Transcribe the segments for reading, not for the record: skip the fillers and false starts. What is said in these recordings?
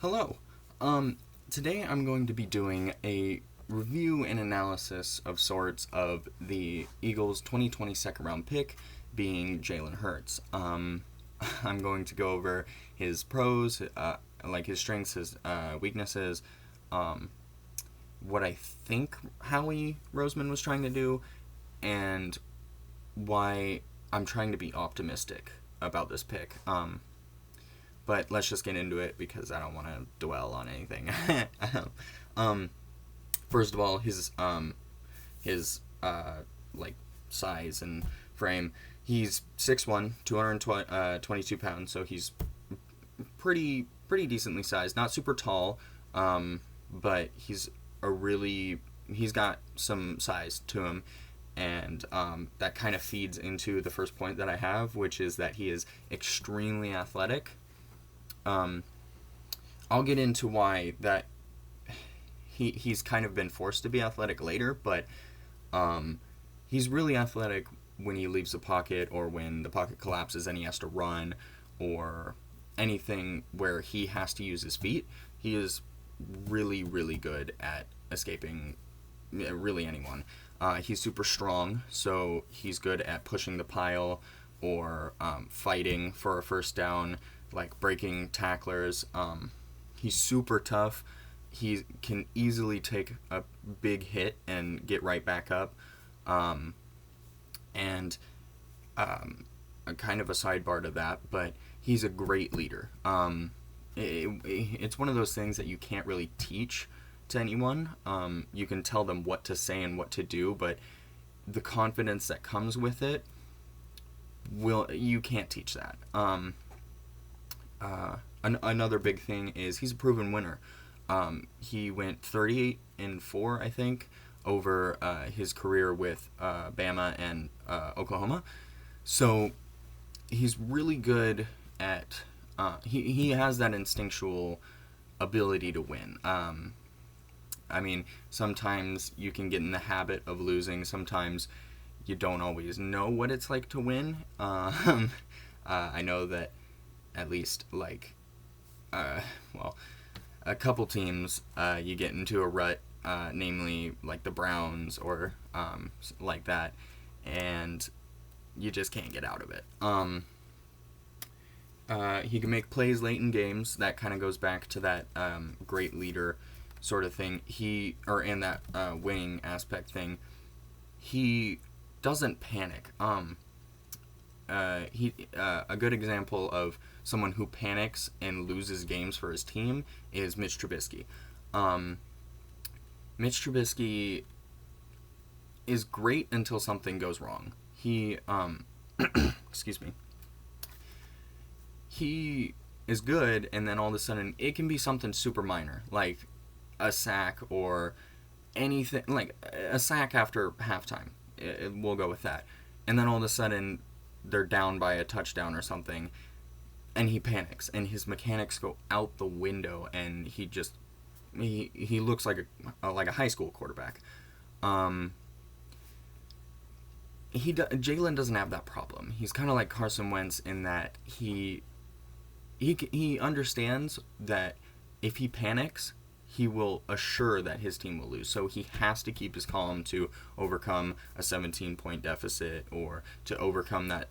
Hello. Today I'm going to be doing a review and analysis of sorts of the Eagles' 2020 second round pick, being Jalen Hurts. I'm going to go over his pros, like his strengths, his weaknesses, what I think Howie Roseman was trying to do, and why I'm trying to be optimistic about this pick. But let's just get into it because I don't want to dwell on anything. First of all, his like size and frame. He's 6'1", 222 pounds, so he's pretty decently sized. Not super tall, but he's got some size to him, and that kind of feeds into the first point that I have, which is that he is extremely athletic. I'll get into why that he's kind of been forced to be athletic later, but he's really athletic when he leaves the pocket or when the pocket collapses and he has to run or anything where he has to use his feet. He is really good at escaping really anyone. He's super strong, so he's good at pushing the pile or fighting for a first down, like breaking tacklers. He's super tough. He can easily take a big hit and get right back up. And a kind of a sidebar to that, but he's a great leader. It's one of those things that you can't really teach to anyone. You can tell them what to say and what to do, but the confidence that comes with it, you can't teach that. Another big thing is he's a proven winner. He went 38-4, I think, over his career with Bama and Oklahoma. So he's really good at. He has that instinctual ability to win. I mean, sometimes you can get in the habit of losing. Sometimes you don't always know what it's like to win. I know that at least a couple teams you get into a rut, namely like the Browns or like that, and you just can't get out of it. He can make plays late in games. That kind of goes back to that great leader sort of thing. And that winning aspect thing. He doesn't panic. A good example of someone who panics and loses games for his team is Mitch Trubisky. Mitch Trubisky is great until something goes wrong. He excuse me. He is good, and then all of a sudden it can be something super minor, like a sack or anything, like a sack after halftime. We'll go with that. And then all of a sudden they're down by a touchdown or something, and he panics, and his mechanics go out the window, and he looks like a high school quarterback. Jalen doesn't have that problem. He's kind of like Carson Wentz in that he understands that if he panics, he will assure that his team will lose. So he has to keep his calm to overcome a 17-point deficit or to overcome that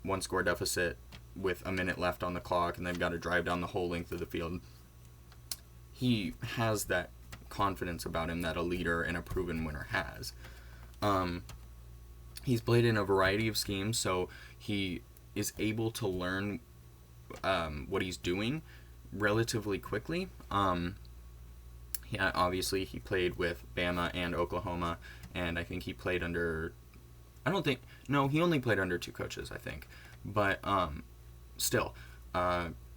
one-score deficit with a minute left on the clock and they've got to drive down the whole length of the field. He has that confidence about him that a leader and a proven winner has. He's played in a variety of schemes, so he is able to learn what he's doing relatively quickly. Yeah, obviously he played with Bama and Oklahoma, and I think he played under. He only played under two coaches, I think, but still,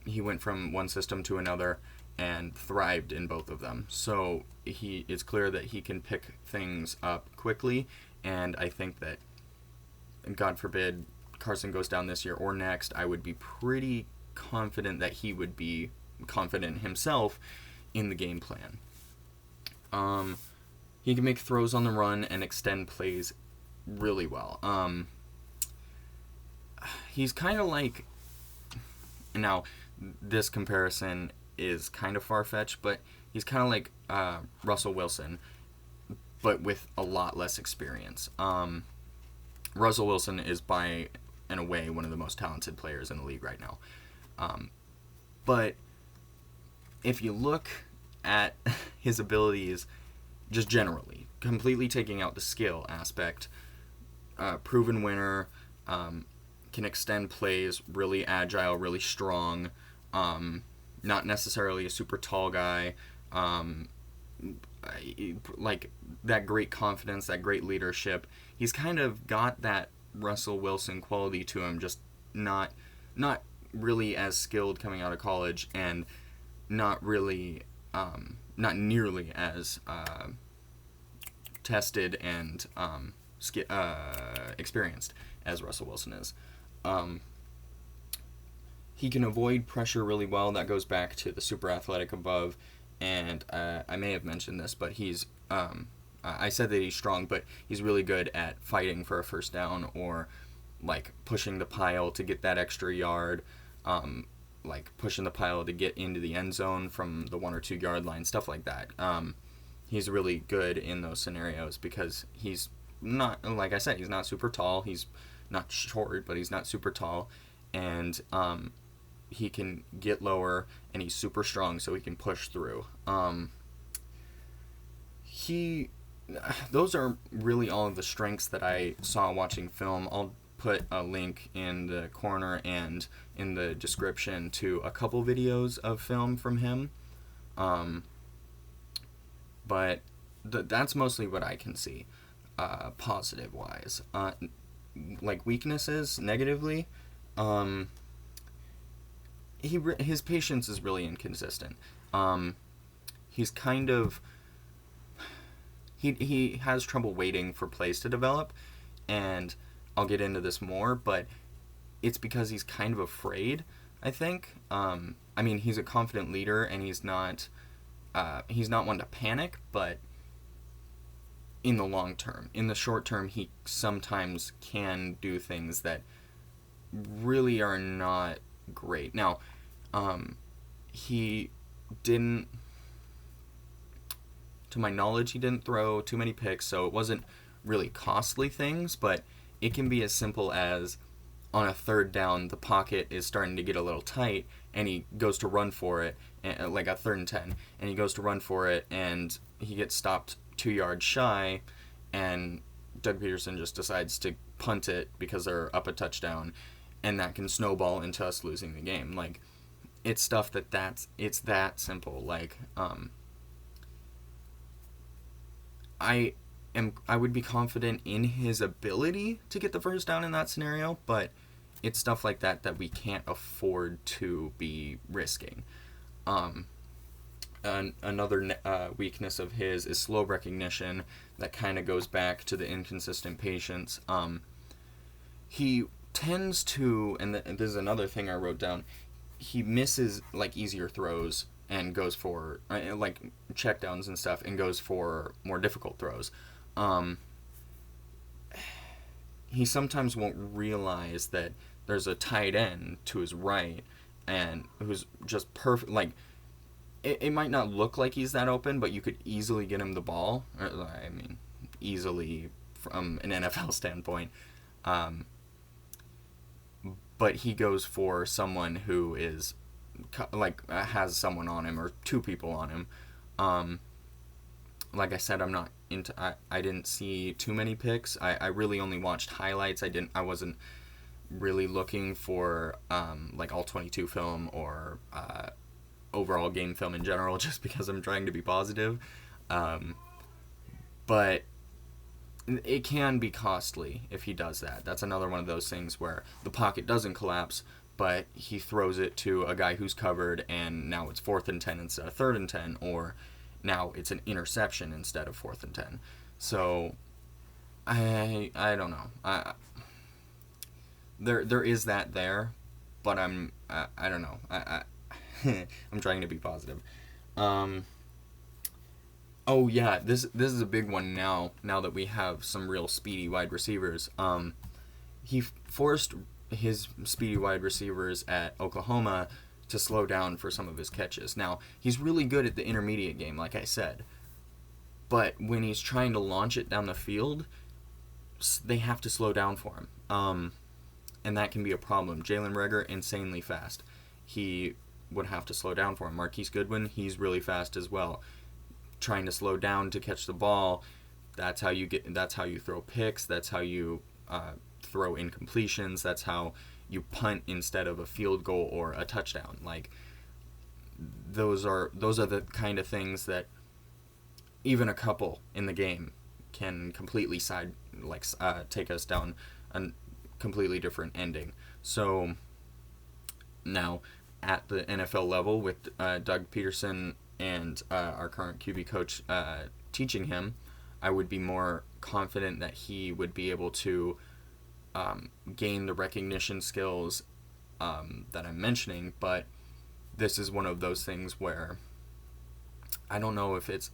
he went from one system to another and thrived in both of them. So it's clear that he can pick things up quickly, and I think that, God forbid, Carson goes down this year or next, I would be pretty confident that he would be confident himself in the game plan. He can make throws on the run and extend plays really well. He's kind of like, now this comparison is kind of far-fetched, but he's kind of like Russell Wilson, but with a lot less experience. Russell Wilson is by and away one of the most talented players in the league right now. But if you look at his abilities just generally, completely taking out the skill aspect, proven winner, can extend plays, really agile, really strong, not necessarily a super tall guy, like that great confidence, that great leadership. He's kind of got that Russell Wilson quality to him, just not really as skilled coming out of college, and not nearly as tested and experienced as Russell Wilson is. He can avoid pressure really well. That goes back to the super athletic above, and I may have mentioned this, but he's I said that he's strong, but he's really good at fighting for a first down, or like pushing the pile to get that extra yard, like pushing the pile to get into the end zone from the 1 or 2 yard line, stuff like that. He's really good in those scenarios because he's not, like I said, he's not super tall. He's not short, but he's not super tall, and he can get lower, and he's super strong, so he can push through. Those are really all of the strengths that I saw watching film. I'll put a link in the corner and in the description to a couple videos of film from him. But that's mostly what I can see, positive wise. Like weaknesses, negatively, his patience is really inconsistent. He's kind of he has trouble waiting for plays to develop, and I'll get into this more, but it's because he's kind of afraid, I think. I mean, he's a confident leader, and he's not one to panic, but in the long term. In the short term, he sometimes can do things that really are not great. Now, he didn't, to my knowledge, he didn't throw too many picks, so it wasn't really costly things, but it can be as simple as on a third down, the pocket is starting to get a little tight, and he goes to run for it, like a 3rd and 10, and he goes to run for it, and he gets stopped 2 yards shy, and Doug Peterson just decides to punt it because they're up a touchdown, and that can snowball into us losing the game. Like, it's stuff it's that simple. Like, I would be confident in his ability to get the first down in that scenario, but it's stuff like that we can't afford to be risking. Another weakness of his is slow recognition. That kind of goes back to the inconsistent patience. He tends to, and this is another thing I wrote down, he misses like easier throws and goes for like checkdowns and stuff, and goes for more difficult throws. He sometimes won't realize that there's a tight end to his right, and who's just perfect. Like, it might not look like he's that open, but you could easily get him the ball. I mean, easily from an NFL standpoint. But he goes for someone who is like has someone on him, or 2 people on him. Like I said, I'm not into. I didn't see too many picks. I really only watched highlights. I wasn't really looking for like all 22 film or overall game film in general, just because I'm trying to be positive. But it can be costly if he does that. That's another one of those things where the pocket doesn't collapse, but he throws it to a guy who's covered, and now it's 4th and 10 instead of 3rd and 10, or now it's an interception instead of 4th and 10. So I don't know. There is that there, but I don't know. I'm trying to be positive. Oh yeah, this is a big one now that we have some real speedy wide receivers. He forced his speedy wide receivers at Oklahoma to slow down for some of his catches. Now, he's really good at the intermediate game, like I said. But when he's trying to launch it down the field, they have to slow down for him. And that can be a problem. Jalen Reagor, insanely fast. He would have to slow down for him. Marquise Goodwin, he's really fast as well. Trying to slow down to catch the ball, that's how you throw picks, that's how you throw incompletions, that's how you punt instead of a field goal or a touchdown. Like, those are the kind of things that even a couple in the game can completely take us down a completely different ending. So now at the NFL level with Doug Peterson and our current QB coach teaching him, I would be more confident that he would be able to gain the recognition skills that I'm mentioning. But this is one of those things where I don't know if it's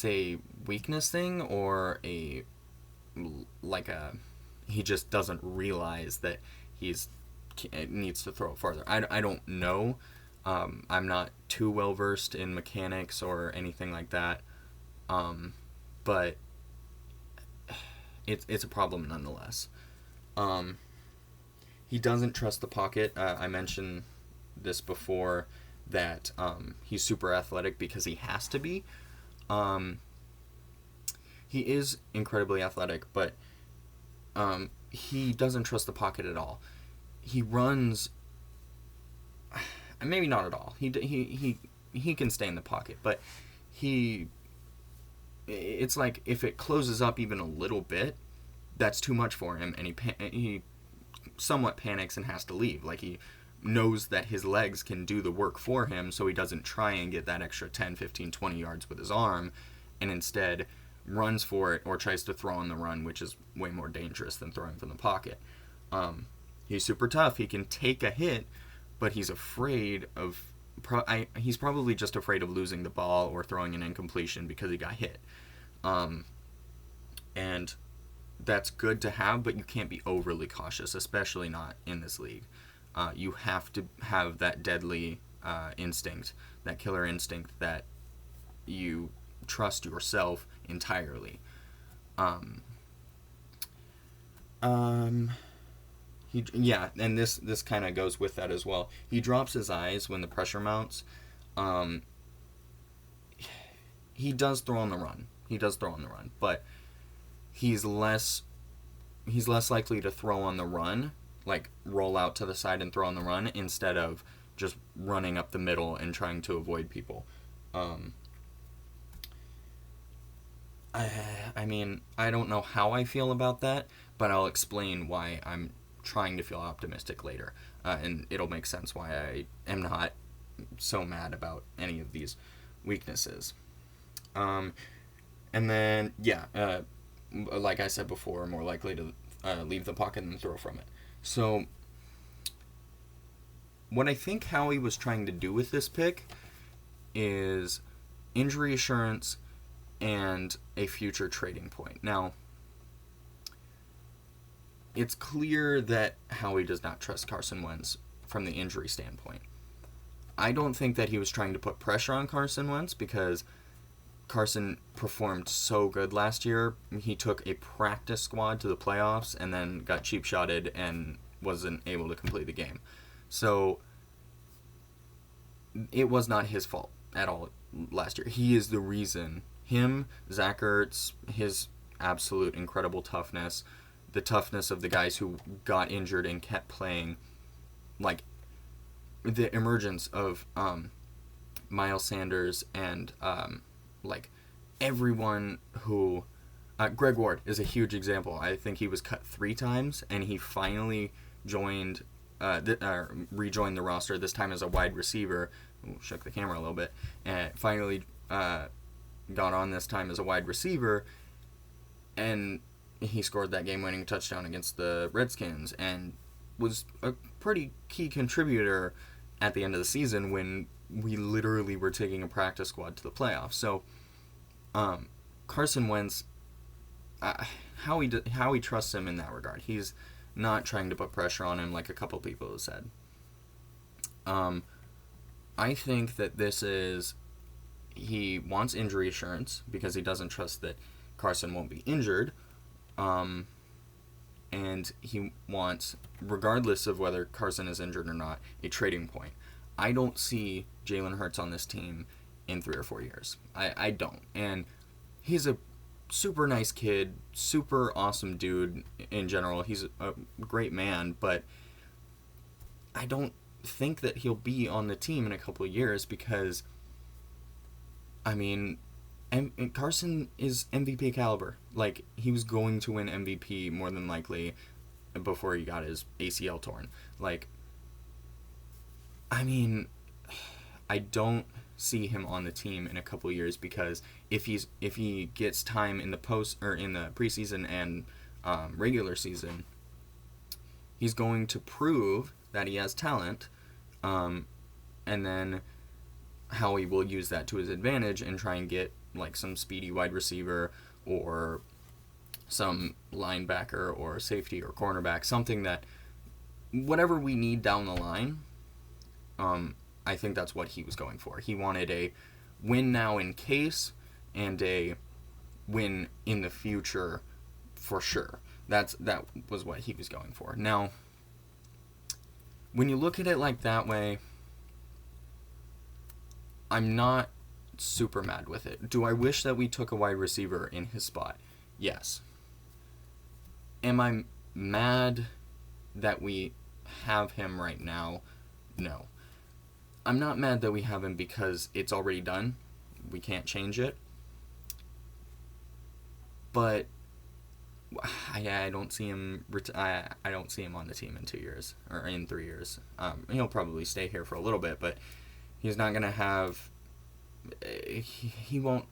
a weakness thing or he just doesn't realize that it needs to throw it farther. I don't know. I'm not too well versed in mechanics or anything like that. But it's a problem nonetheless. He doesn't trust the pocket. I mentioned this before that he's super athletic because he has to be. He is incredibly athletic, but he doesn't trust the pocket at all. He runs, maybe not at all. He can stay in the pocket, but it's like if it closes up even a little bit, that's too much for him, and he somewhat panics and has to leave. Like, he knows that his legs can do the work for him, so he doesn't try and get that extra 10, 15, 20 yards with his arm, and instead runs for it or tries to throw on the run, which is way more dangerous than throwing from the pocket. He's super tough. He can take a hit, but he's afraid of... he's probably just afraid of losing the ball or throwing an incompletion because he got hit. And that's good to have, but you can't be overly cautious, especially not in this league. You have to have that deadly instinct, that killer instinct that you trust yourself entirely. And this kind of goes with that as well. He drops his eyes when the pressure mounts. He does throw on the run. But he's less likely to throw on the run, like roll out to the side and throw on the run, instead of just running up the middle and trying to avoid people. I mean, I don't know how I feel about that, but I'll explain why I'm trying to feel optimistic later, and it'll make sense why I am not so mad about any of these weaknesses. And then, like I said before, more likely to leave the pocket than throw from it. So, what I think Howie was trying to do with this pick is injury assurance and a future trading point. Now, it's clear that Howie does not trust Carson Wentz from the injury standpoint. I don't think that he was trying to put pressure on Carson Wentz because Carson performed so good last year. He took a practice squad to the playoffs and then got cheap-shotted and wasn't able to complete the game. So it was not his fault at all last year. He is the reason. Him, Zach Ertz, his absolute incredible toughness, the toughness of the guys who got injured and kept playing, like the emergence of Miles Sanders and everyone who... Greg Ward is a huge example. I think he was cut 3 times, and he finally rejoined the roster, this time as a wide receiver. Ooh, shook the camera a little bit. And finally got on this time as a wide receiver, and he scored that game-winning touchdown against the Redskins and was a pretty key contributor at the end of the season when we literally were taking a practice squad to the playoffs. So, Carson Wentz, how he trusts him in that regard. He's not trying to put pressure on him like a couple people have said. Um, I think that this is, he wants injury assurance because he doesn't trust that Carson won't be injured. Um, and he wants, regardless of whether Carson is injured or not, a trading point. I don't see Jalen Hurts on this team in 3 or 4 years. I don't. And he's a super nice kid, super awesome dude in general. He's a great man, but I don't think that he'll be on the team in a couple of years because, I mean, and Carson is MVP caliber. Like, he was going to win MVP more than likely before he got his ACL torn. Like, I mean, I don't see him on the team in a couple of years because if he gets time in the preseason and regular season, he's going to prove that he has talent, and then Howie will use that to his advantage and try and get like some speedy wide receiver or some linebacker or safety or cornerback, something that, whatever we need down the line. I think that's what he was going for. He wanted a win now in case and a win in the future for sure. That was what he was going for. Now, when you look at it like that way, I'm not super mad with it. Do I wish that we took a wide receiver in his spot? Yes. Am I mad that we have him right now? No. I'm not mad that we have him because it's already done. We can't change it. But I don't see him. I don't see him on the team in 2 years or in 3 years. He'll probably stay here for a little bit, but he's not gonna have. He won't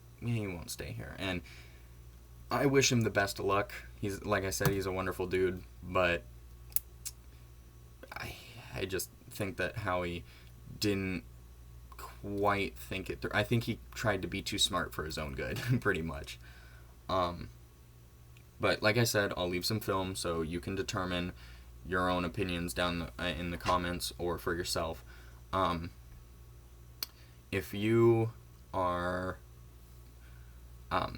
stay here, and I wish him the best of luck. He's, like I said, he's a wonderful dude, but I just think that Howie didn't quite think it through. I think he tried to be too smart for his own good, pretty much. But like I said, I'll leave some film so you can determine your own opinions down in the comments or for yourself. If you are, I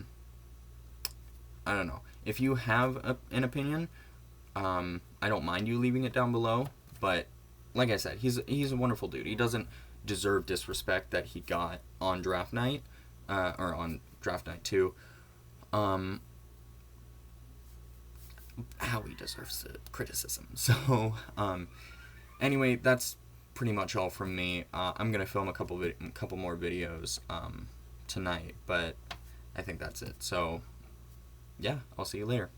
don't know, if you have an opinion, I don't mind you leaving it down below, but like I said, he's a wonderful dude. He doesn't deserve disrespect that he got on draft night, or on draft night 2. Howie deserves the criticism. So, anyway, that's pretty much all from me. I'm gonna film a couple more videos tonight, but I think that's it. So, yeah, I'll see you later.